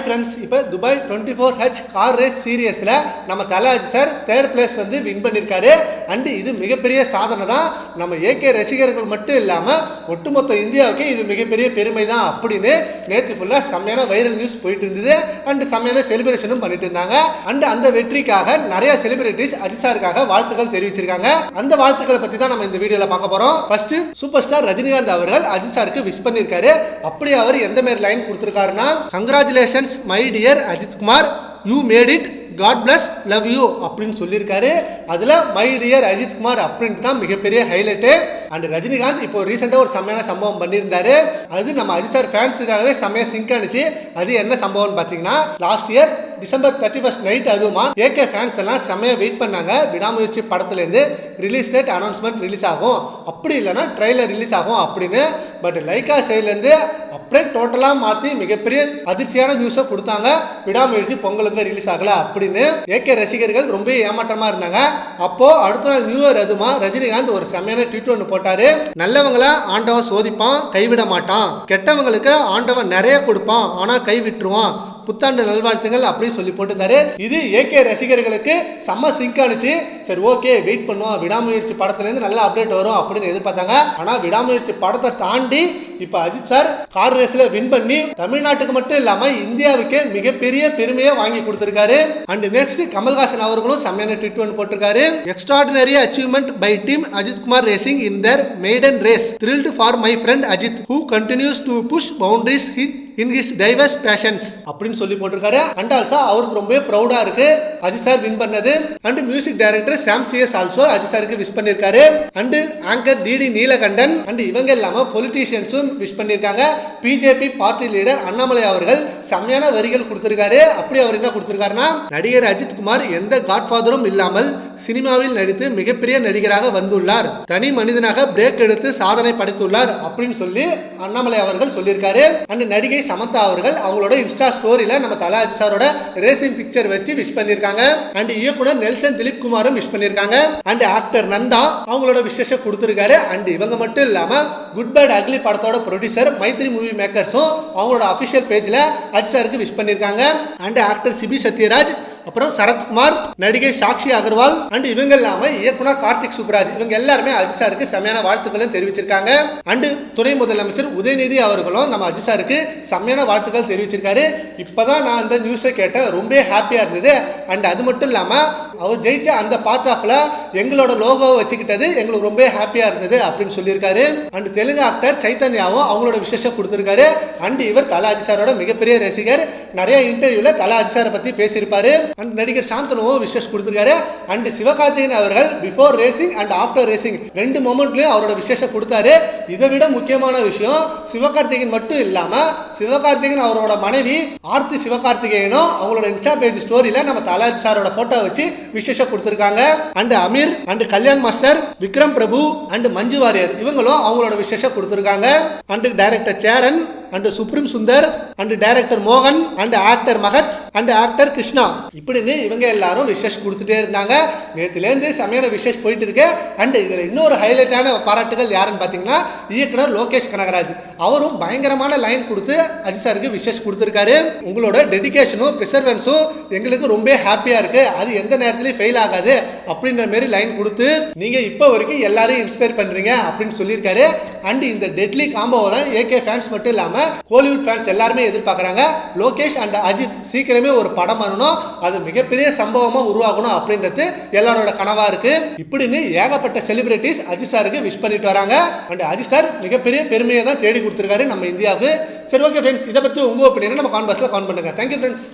Friends, இப்போ Dubai 24H car race சீரியஸில் நம்ம Thala Ajith sir 3rd place வந்து வின் பண்ணியிருக்காரு. அண்டு இது மிகப்பெரிய சாதனை தான். நம்ம ஏகே ரசிகர்கள் மட்டும் இல்லாமல் ஒட்டுமொத்த இந்தியாவுக்கு இது மிகப்பெரிய பெருமை தான் அப்படின்னு நேற்று ஃபுல்லாக செம்மையான வைரல் நியூஸ் போயிட்டு இருந்தது. அண்டு செம்மையான செலிப்ரேஷனும் பண்ணிட்டு இருந்தாங்க. அண்டு அந்த வெற்றிக்காக நிறைய செலிபிரிட்டிஸ் அஜித் சாருக்காக வாழ்த்துக்கள் தெரிவிச்சிருக்காங்க. அந்த வாழ்த்துக்களை பற்றி தான் நம்ம இந்த வீடியோவில் பார்க்க போகிறோம். ஃபர்ஸ்ட் சூப்பர் ஸ்டார் ரஜினிகாந்த் அவர்கள் அஜித் சாருக்கு விஷ் பண்ணியிருக்காரு. அப்படி அவர் எந்த மாதிரி லைன் கொடுத்துருக்காருன்னா, congratulations my dear Ajith Kumar, you made it, God bless, love you அப்படின்னு சொல்லியிருக்காரு. அதில் மை டியர் அஜித் குமார் அப்படின்ட்டு தான் மிகப்பெரிய ஹைலைட்டு. அண்ட் ரஜினிகாந்த் இப்போ ரீசெண்டாக ஒரு செம்மையான சம்பவம் பண்ணியிருந்தாரு. அது நம்ம அஜித் சார் ஃபேன்ஸுக்காகவே செம்மையாக சிங்க் ஆனிச்சு. அது என்ன சம்பவம்னு பார்த்தீங்கன்னா, லாஸ்ட் இயர் டிசம்பர் 31 நைட் அதுவுமா ஏகே ஃபேன்ஸ் எல்லாம் செம்மையாக வெயிட் பண்ணாங்க. விடாமுயற்சி படத்துலேருந்து ரிலீஸ் டேட் அனௌன்ஸ்மெண்ட் ரிலீஸ் ஆகும், அப்படி இல்லைன்னா ட்ரெய்லர் ரிலீஸ் ஆகும் அப்படின்னு. பட் லைக்கா சைட்லேருந்து அப்படியே டோட்டலாக மாற்றி மிகப்பெரிய அதிர்ச்சியான நியூஸை கொடுத்தாங்க. விடாமுயற்சி பொங்கலுக்கு ரிலீஸ் ஆகலை அப்படின்னு ஏகே ரசிகர்கள் ரொம்ப ஏமாற்றமாக இருந்தாங்க. அப்போ அடுத்த நாள் நியூ இயர் அதுமா ரஜினிகாந்த் ஒரு செம்மையான ட்வீட் ஒன்று போட்டாரு. நல்லவங்கள ஆண்டவன் சோதிப்பான், கைவிட மாட்டான். கெட்டவங்களுக்கு ஆண்டவன் நிறைய கொடுப்பான், ஆனால் கை விட்டுருவான். புத்தாண்டு நல்வாழ்த்துங்கள் அப்படின்னு சொல்லி போட்டுருந்தாரு. இது ஏகே ரசிகர்களுக்கு செம்ம சிங்க் ஆனிச்சு. சரி, ஓகே, வெயிட் பண்ணுவோம், விடாமுயற்சி படத்துலேருந்து நல்ல அப்டேட் வரும் அப்படின்னு எதிர்பார்த்தாங்க. ஆனால் விடாமுயற்சி படத்தை தாண்டி இப்போ அஜித் சார் கார் ரேஸில் வின் பண்ணி தமிழ்நாட்டுக்கு மட்டும் இல்லாமல் இந்தியாவுக்கு மிகப்பெரிய பெருமையை வாங்கி கொடுத்துருக்காரு. அண்ட் நெக்ஸ்ட் கமல்ஹாசன் அவர்களும் செம்மையான ட்வீட் ஒன்று போட்டிருக்காரு. Extraordinary achievement by team Ajith Kumar racing in their maiden race, thrilled for my friend Ajith who continues to push boundaries in his diverse passions அப்படின்னு சொல்லி போட்டிருக்காரு. அண்ட் ஆல்சோ அவருக்கு ரொம்ப ப்ரௌடா இருக்கு அஜித் சார் வின் பண்ணது. And music director Sam CS also Ajith சாருக்கு wish பண்ணியிருக்காரு. And anchor DD Neelakandan and இவங்க இல்லாம பொலிட்டீஷியன்ஸும் விஷ் பண்ணியிருக்காங்க. பிஜேபி பார்ட்டி லீடர் அண்ணாமலை அவர்கள் செம்மையான வரிகள் கொடுத்திருக்காரு. அப்படி அவர் என்ன கொடுத்திருக்காருன்னா, நடிகர் அஜித் குமார் எந்த காட்ஃபாதரும் இல்லாமல் சினிமாவில் நடித்து மிகப்பெரிய நடிகராக வந்துள்ளார், தனி மனிதனாக பிரேக் எடுத்து சாதனை படைத்துள்ளார் அப்படின்னு சொல்லி அண்ணாமலை அவர்கள் சொல்லியிருக்காரு. அண்ட் நடிகை சமந்தா அவர்கள் அவங்களோட இன்ஸ்டா ஸ்டோரியில நம்ம தல அஜித் சாரோட ரேசிங் பிக்சர் வச்சு விஷ் பண்ணிருக்காங்க. அண்ட் இயக்குனர் நெல்சன் திலீப் குமாரும் விஷ் பண்ணிருக்காங்க. அண்ட் ஆக்டர் நந்தா அவங்களோட விஷயம் கொடுத்திருக்காரு. அண்ட் இவங்க மட்டும் இல்லாம குட் பேட் அக்லி படத்தோட ப்ரொடியூசர் மைத்ரி மூவி மேக்கர்ஸும் அவங்களோட அபிஷியல் பேஜ்ல அஜித் சாருக்கு விஷ் பண்ணிருக்காங்க. அண்ட் ஆக்டர் சிபி சத்யராஜ், அப்புறம் சரத்குமார், நடிகை சாக்ஷி அகர்வால் அண்ட் இவங்க இல்லாம இயக்குனர் கார்த்திக் சுப்ராஜ் இவங்க எல்லாருமே அஜித் சாருக்கு செம்மையான வாழ்த்துக்களும் தெரிவிச்சிருக்காங்க. அண்ட் துணை முதலமைச்சர் உதயநிதி அவர்களும் நம்ம அஜித் சாருக்கு செம்மையான வாழ்த்துக்கள் தெரிவிச்சிருக்காரு. இப்பதான் நான் அந்த நியூஸை கேட்டேன், ரொம்ப ஹாப்பியா இருந்தது. அண்ட் அது மட்டும் இல்லாம அவர் ஜெயிச்ச அந்த பார்ட் ஆஃப்ல எங்களோட லோகோவை வச்சுக்கிட்டது எங்களுக்கு ரொம்ப ஹாப்பியா இருந்தது அப்படின்னு சொல்லியிருக்காரு. அண்ட் தெலுங்கு ஆக்டர் சைத்தன்யாவும் அவங்களோட விஷயம் கொடுத்திருக்காரு. அண்ட் இவர் தல அஜித் சாரோட மிகப்பெரிய ரசிகர், நிறைய இன்டர்வியூல தல அஜித் சாரை பத்தி பேசியிருப்பாரு. அண்ட் நடிகர் சாந்தனுவும் விஷஸ் கொடுத்திருக்காரு. அண்ட் சிவகார்த்திகேயன் அவர்கள் before racing and after racing ரெண்டு மொமெண்ட்லயும் அவரோட விஷயம் கொடுத்தாரு. இதை விட முக்கியமான விஷயம், சிவகார்த்திகேயன் மட்டும் இல்லாம சிவகார்த்திகேயன் அவரோட மனைவி ஆர்த்தி சிவகார்த்திகேயனும் அவங்களோட இன்ஸ்டா பேஜ் ஸ்டோரியில நம்ம தல அஜித் சாரோட போட்டோ வச்சு விசேஷம் கொடுத்திருக்காங்க. And Ameer and Kalyan master, Vikram Prabhu and Manju Warrier இவங்களும் அவங்களோட விசேஷம் கொடுத்திருக்காங்க. And director Cheran and supreme Sundar and director மோகன் and actor Mahat and actor Krishna இப்படின்னு இவங்க எல்லாரும் விஷஸ் கொடுத்துட்டே இருந்தாங்க. நேற்றுலேருந்து செமையான விஷஸ் போயிட்டு இருக்கு. அண்ட் இதுல இன்னொரு ஹைலைட்டான பாராட்டுகள் யாருன்னு பார்த்தீங்கன்னா, இயக்குனர் லோகேஷ் கனகராஜ் அவரும் பயங்கரமான லைன் கொடுத்து அஜித் சாருக்கு விஷஸ் கொடுத்துருக்காரு. உங்களோட டெடிகேஷனும் ப்ரிசர்வன்ஸும் எங்களுக்கு ரொம்ப ஹாப்பியா இருக்கு, அது எந்த நேரத்திலையும் ஃபெயில் ஆகாது அப்படின்ற மாதிரி லைன் கொடுத்து நீங்க இப்போ வரைக்கும் எல்லாரையும் இன்ஸ்பயர் பண்றீங்க அப்படின்னு சொல்லியிருக்காரு. அண்ட் இந்த டெட்லி காம்போவை தான் ஏகே ஃபேன்ஸ் மட்டும் இல்லாம கோலிவுட் ஃபேன்ஸ் எல்லாருமே எதிர்பார்க்கறாங்க. லோகேஷ் அண்ட் அஜித் சீக்கிரமே ஒரு படம் பண்ணணும், அது மிகப்பெரிய சம்பவமா உருவாகணும் அப்படின்றது எல்லாரோட கனவா இருக்கு. இப்படின்னு ஏகப்பட்ட செலிபிரிட்டிஸ் அஜித் சாருக்கு விஷ் பண்ணிட்டு வராங்க. அண்ட் அஜித் சார் மிகப்பெரிய பெருமையை தான் தேடி கொடுத்திருக்காரு நம்ம இந்தியாவுக்கு. சரி, ஓகே ஃப்ரெண்ட்ஸ், இதை பத்தி உங்க ஒப்பீனியனை நம்ம காமெண்ட் பாக்ஸ்ல கமெண்ட் பண்ணுங்க. Thank you friends.